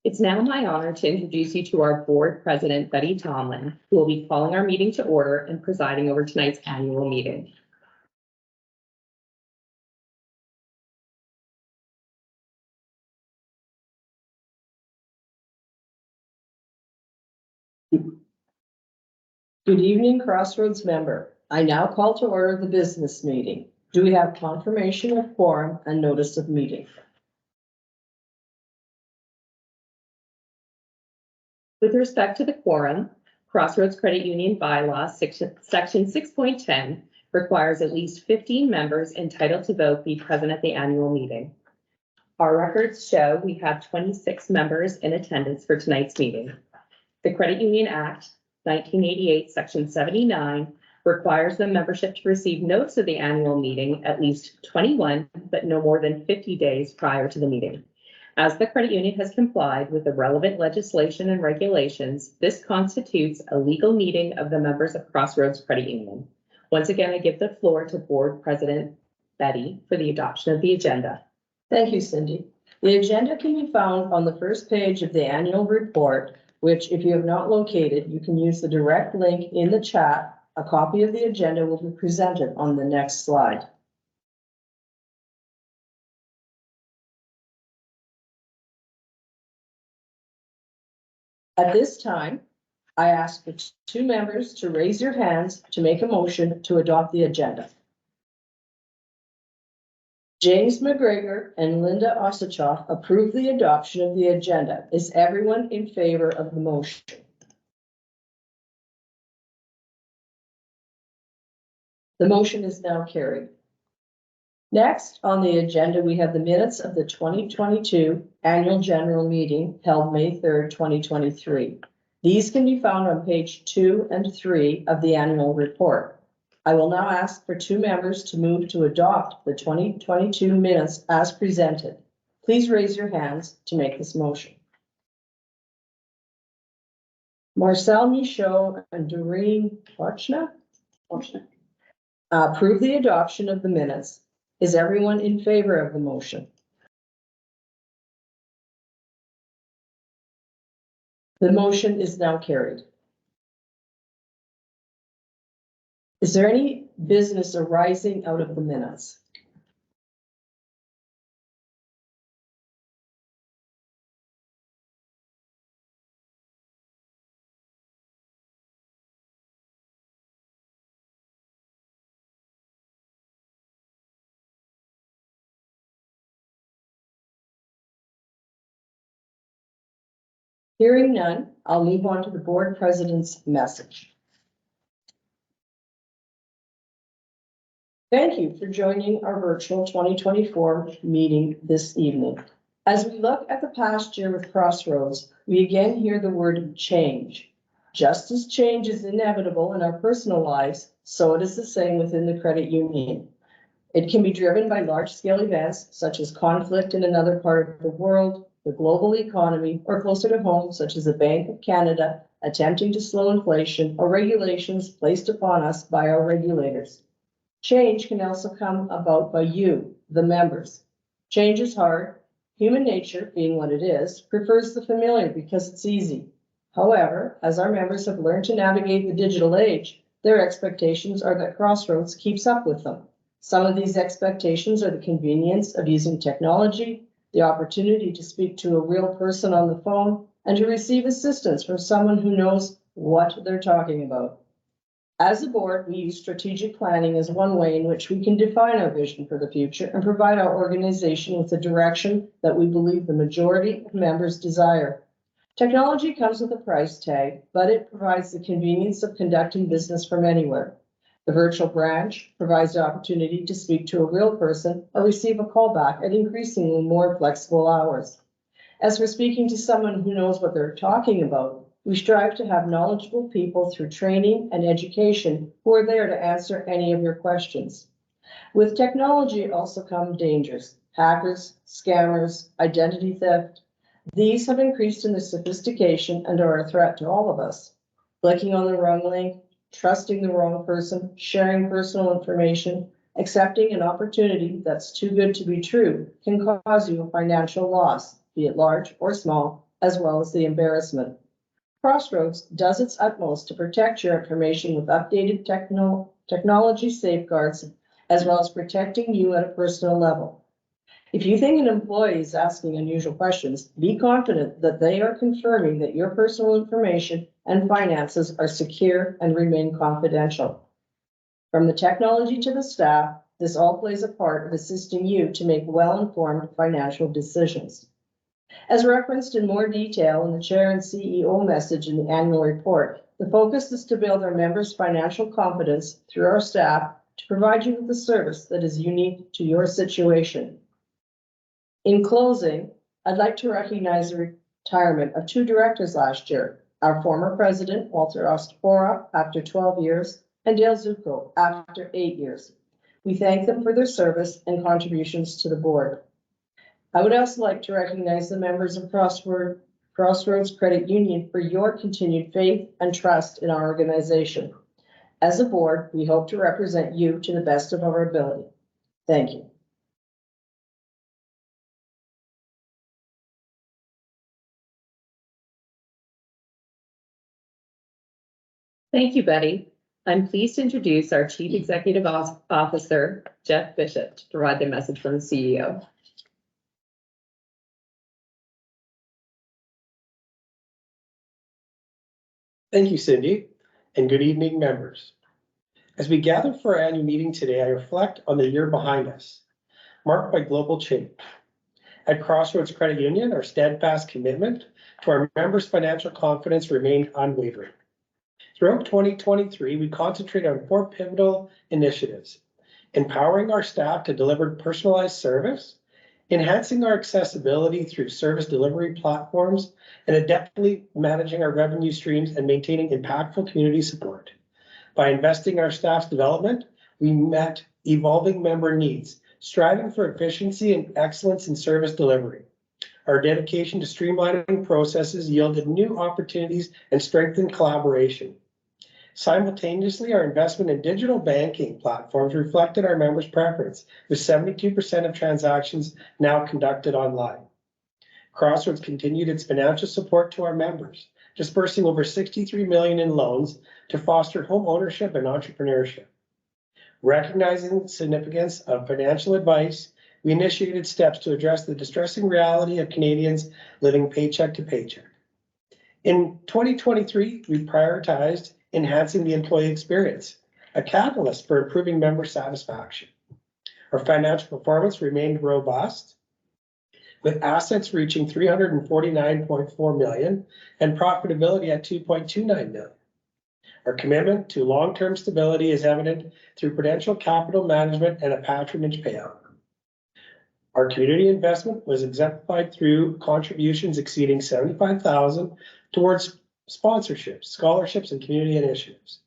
It's now my honor to introduce you to our board president, Betty Tomlin, who will be calling our meeting to order and presiding over tonight's annual meeting. Good evening, Crossroads member. I now call to order the business meeting. Do we have confirmation of quorum and notice of meeting? With respect to the quorum, Crossroads Credit Union bylaw section 6.10 requires at least 15 members entitled to vote be present at the annual meeting. Our records show we have 26 members in attendance for tonight's meeting. The Credit Union Act 1988 section 79 requires the membership to receive notice of the annual meeting at least 21 but no more than 50 days prior to the meeting. As the credit union has complied with the relevant legislation and regulations, this constitutes a legal meeting of the members of Crossroads Credit Union. Once again, I give the floor to Board President Betty for the adoption of the agenda. Thank you, Cindy. The agenda can be found on the first page of the annual report, which, if you have not located, you can use the direct link in the chat. A copy of the agenda will be presented on the next slide. At this time, I ask for two members to raise your hands to make a motion to adopt the agenda. James McGregor and Linda Osachoff approve the adoption of the agenda. Is everyone in favor of the motion? The motion is now carried. Next on the agenda, we have the minutes of the 2022 annual general meeting held May 3rd, 2023. These can be found on page 2 and 3 of the annual report. I will now ask for two members to move to adopt the 2022 minutes as presented. Please raise your hands to make this motion. Marcel Michaud and Doreen Wachna approve the adoption of the minutes. Is everyone in favor of the motion? The motion is now carried. Is there any business arising out of the minutes? Hearing none, I'll move on to the board president's message. Thank you for joining our virtual 2024 meeting this evening. As we look at the past year with Crossroads, we again hear the word change. Just as change is inevitable in our personal lives, so it is the same within the credit union. It can be driven by large-scale events such as conflict in another part of the world, the global economy, or closer to home, such as the Bank of Canada attempting to slow inflation or regulations placed upon us by our regulators. Change can also come about by you, the members. Change is hard. Human nature, being what it is, prefers the familiar because it's easy. However, as our members have learned to navigate the digital age, their expectations are that Crossroads keeps up with them. Some of these expectations are the convenience of using technology, the opportunity to speak to a real person on the phone, and to receive assistance from someone who knows what they're talking about. As a board, we use strategic planning as one way in which we can define our vision for the future and provide our organization with the direction that we believe the majority of members desire. Technology comes with a price tag, but it provides the convenience of conducting business from anywhere. The virtual branch provides the opportunity to speak to a real person or receive a call back at increasingly more flexible hours. As for speaking to someone who knows what they're talking about, we strive to have knowledgeable people through training and education who are there to answer any of your questions. With technology also come dangers: hackers, scammers, identity theft. These have increased in their sophistication and are a threat to all of us. Clicking on the wrong link, trusting the wrong person, sharing personal information, accepting an opportunity that's too good to be true can cause you a financial loss, be it large or small, as well as the embarrassment. Crossroads does its utmost to protect your information with updated technology safeguards, as well as protecting you at a personal level. If you think an employee is asking unusual questions, be confident that they are confirming that your personal information and finances are secure and remain confidential. From the technology to the staff, this all plays a part of assisting you to make well-informed financial decisions. As referenced in more detail in the Chair and CEO message in the annual report, the focus is to build our members' financial confidence through our staff to provide you with a service that is unique to your situation. In closing, I'd like to recognize the retirement of 2 directors last year, our former president, Walter Ostafora, after 12 years, and Dale Zuko, after 8 years. We thank them for their service and contributions to the board. I would also like to recognize the members of Crossroads Credit Union for your continued faith and trust in our organization. As a board, we hope to represent you to the best of our ability. Thank you. Thank you, Betty. I'm pleased to introduce our Chief Executive Officer, Jeff Bishop, to provide the message from the CEO. Thank you, Cindy, and good evening, members. As we gather for our annual meeting today, I reflect on the year behind us, marked by global change. At Crossroads Credit Union, our steadfast commitment to our members' financial confidence remained unwavering. Throughout 2023, we concentrated on 4 pivotal initiatives: empowering our staff to deliver personalized service, enhancing our accessibility through service delivery platforms, and adeptly managing our revenue streams and maintaining impactful community support. By investing in our staff's development, we met evolving member needs, striving for efficiency and excellence in service delivery. Our dedication to streamlining processes yielded new opportunities and strengthened collaboration. Simultaneously, our investment in digital banking platforms reflected our members' preference, with 72% of transactions now conducted online. Crossroads continued its financial support to our members, dispersing over $63 million in loans to foster home ownership and entrepreneurship. Recognizing the significance of financial advice, we initiated steps to address the distressing reality of Canadians living paycheck to paycheck. In 2023, we prioritized enhancing the employee experience, a catalyst for improving member satisfaction. Our financial performance remained robust, with assets reaching $349.4 million and profitability at $2.29 million. Our commitment to long-term stability is evident through prudential capital management and a patronage payout. Our community investment was exemplified through contributions exceeding $75,000 towards sponsorships, scholarships, and community initiatives.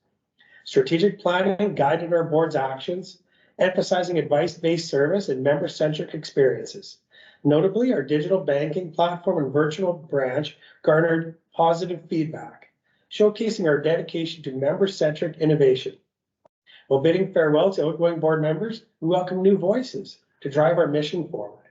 Strategic planning guided our board's actions, emphasizing advice-based service and member-centric experiences. Notably, our digital banking platform and virtual branch garnered positive feedback, showcasing our dedication to member-centric innovation. While bidding farewell to outgoing board members, we welcome new voices to drive our mission forward.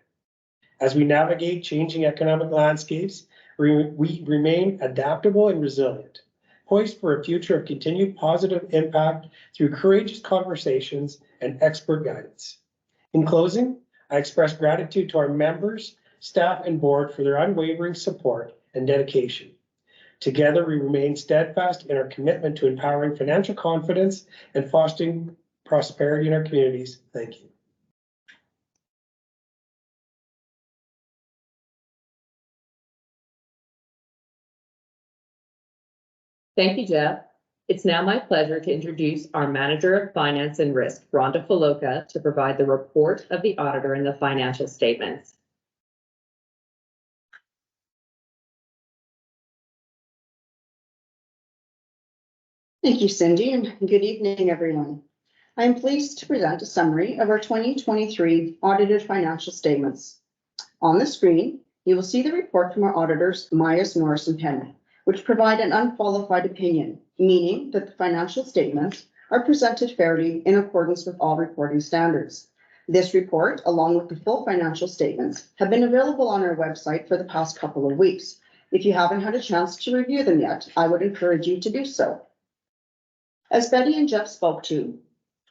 As we navigate changing economic landscapes, we remain adaptable and resilient, poised for a future of continued positive impact through courageous conversations and expert guidance. In closing, I express gratitude to our members, staff, and board for their unwavering support and dedication. Together, we remain steadfast in our commitment to empowering financial confidence and fostering prosperity in our communities. Thank you. Thank you, Jeff. It's now my pleasure to introduce our Manager of Finance and Risk, Rhonda Faloka, to provide the report of the auditor and the financial statements. Thank you, Cindy, and good evening, everyone. I am pleased to present a summary of our 2023 audited financial statements. On the screen, you will see the report from our auditors, Myers, Norris, and Penn, which provide an unqualified opinion, meaning that the financial statements are presented fairly in accordance with all reporting standards. This report, along with the full financial statements, have been available on our website for the past couple of weeks. If you haven't had a chance to review them yet, I would encourage you to do so. As Betty and Jeff spoke to,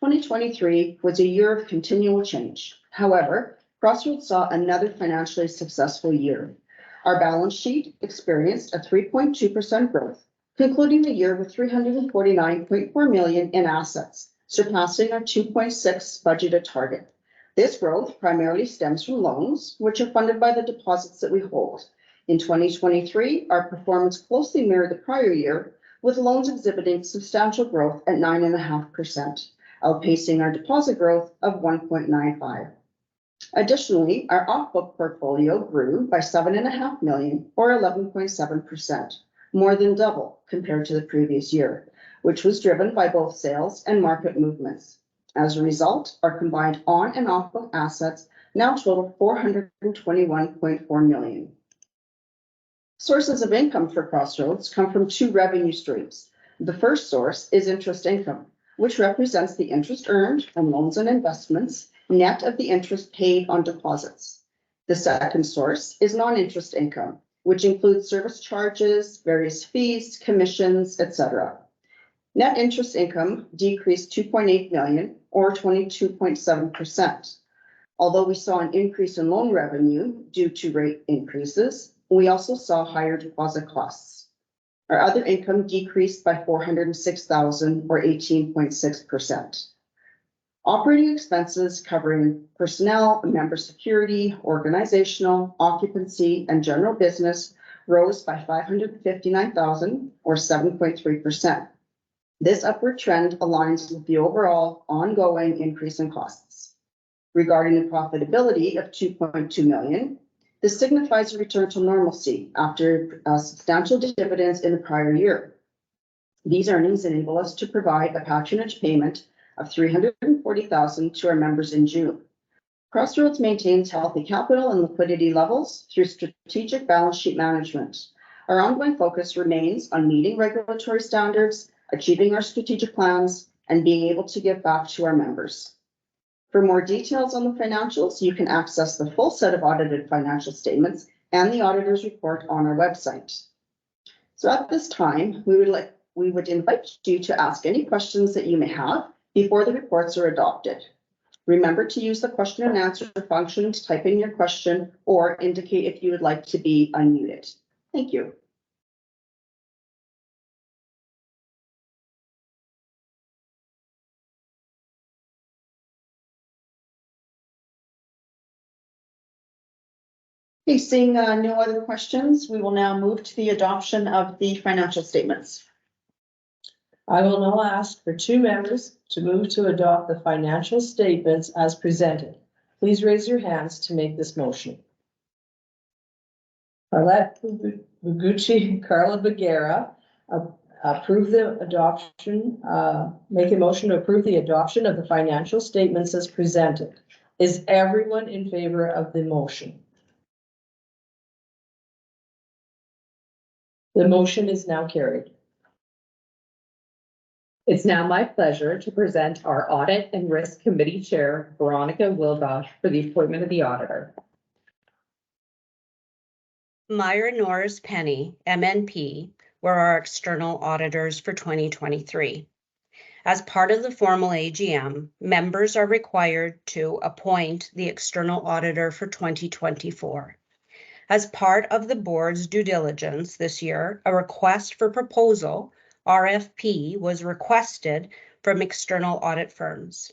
2023 was a year of continual change. However, Crossroads saw another financially successful year. Our balance sheet experienced a 3.2% growth, concluding the year with $349.4 million in assets, surpassing our 2.6 budgeted target. This growth primarily stems from loans, which are funded by the deposits that we hold. In 2023, our performance closely mirrored the prior year, with loans exhibiting substantial growth at 9.5%, outpacing our deposit growth of 1.95. Additionally, our off-book portfolio grew by $7.5 million, or 11.7%, more than double compared to the previous year, which was driven by both sales and market movements. As a result, our combined on and off-book assets now total $421.4 million. Sources of income for Crossroads come from two revenue streams. The first source is interest income, which represents the interest earned on loans and investments, net of the interest paid on deposits. The second source is non-interest income, which includes service charges, various fees, commissions, etc. Net interest income decreased $2.8 million, or 22.7%. Although we saw an increase in loan revenue due to rate increases, we also saw higher deposit costs. Our other income decreased by $406,000, or 18.6%. Operating expenses covering personnel, member security, organizational, occupancy, and general business rose by $559,000, or 7.3%. This upward trend aligns with the overall ongoing increase in costs. Regarding the profitability of $2.2 million, this signifies a return to normalcy after substantial dividends in the prior year. These earnings enable us to provide a patronage payment of $340,000 to our members in June. Crossroads maintains healthy capital and liquidity levels through strategic balance sheet management. Our ongoing focus remains on meeting regulatory standards, achieving our strategic plans, and being able to give back to our members. For more details on the financials, you can access the full set of audited financial statements and the auditor's report on our website. So at this time, we would invite you to ask any questions that you may have before the reports are adopted. Remember to use the question and answer function to type in your question or indicate if you would like to be unmuted. Thank you. Okay, seeing no other questions, we will now move to the adoption of the financial statements. I will now ask for two members to move to adopt the financial statements as presented. Please raise your hands to make this motion. Carla Bagheera, approve the adoption, make a motion to approve the adoption of the financial statements as presented. Is everyone in favor of the motion? The motion is now carried. It's now my pleasure to present our Audit and Risk Committee Chair, Veronica Wildosh, for the appointment of the auditor. Meyer Norris Penny, MNP, were our external auditors for 2023. As part of the formal AGM, members are required to appoint the external auditor for 2024. As part of the board's due diligence this year, a request for proposal, RFP, was requested from external audit firms.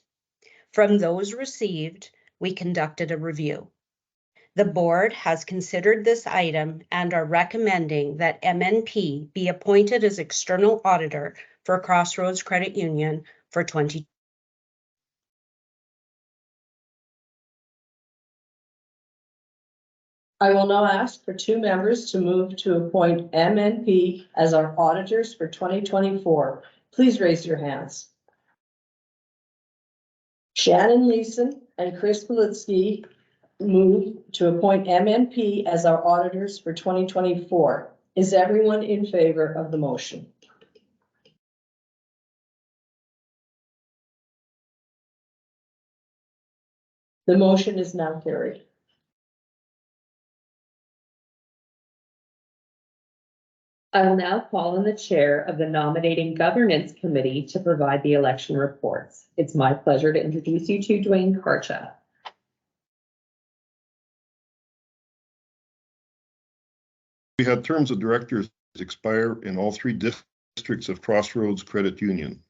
From those received, we conducted a review. The board has considered this item and are recommending that MNP be appointed as external auditor for Crossroads Credit Union for 2020. I will now ask for two members to move to appoint MNP as our auditors for 2024. Please raise your hands. Shannon Leeson and Chris Politsky move to appoint MNP as our auditors for 2024. Is everyone in favor of the motion? The motion is now carried. I will now call on the chair of the Nominating Governance Committee to provide the election reports. It's my pleasure to introduce you to Dwayne Karcha. We had terms of directors expire in all three districts of Crossroads Credit Union.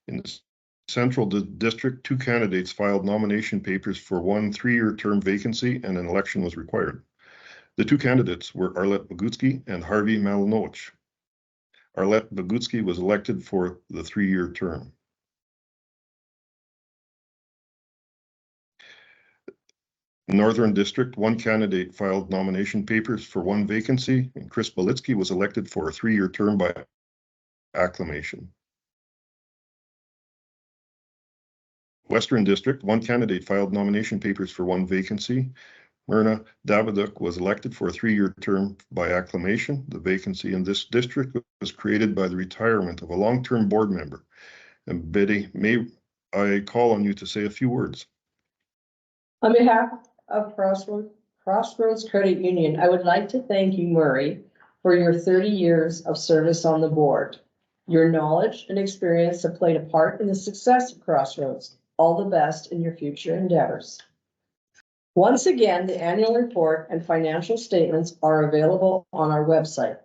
In the Central District, 2 candidates filed nomination papers for one 3-year term vacancy and an election was required. The 2 candidates were Arlette Bogutsky and Harvey Malinowicz. Arlette Bogutsky was elected for the 3-year term. Northern District, 1 candidate filed nomination papers for one vacancy, and Chris Belitsky was elected for a 3-year term by acclamation. Western District, 1 candidate filed nomination papers for one vacancy. Myrna Daviduk was elected for a 3-year term by acclamation. The vacancy in this district was created by the retirement of a long-term board member. And Betty, may I call on you to say a few words? On behalf of Crossroads Credit Union, I would like to thank you, Murray, for your 30 years of service on the board. Your knowledge and experience have played a part in the success of Crossroads. All the best in your future endeavors. Once again, the annual report and financial statements are available on our website.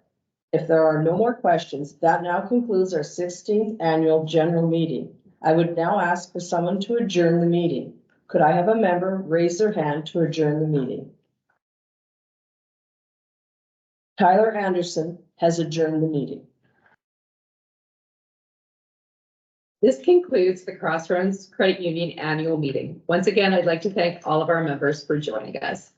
If there are no more questions, that now concludes our 16th annual general meeting. I would now ask for someone to adjourn the meeting. Could I have a member raise their hand to adjourn the meeting? Tyler Anderson has adjourned the meeting. This concludes the Crossroads Credit Union annual meeting. Once again, I'd like to thank all of our members for joining us.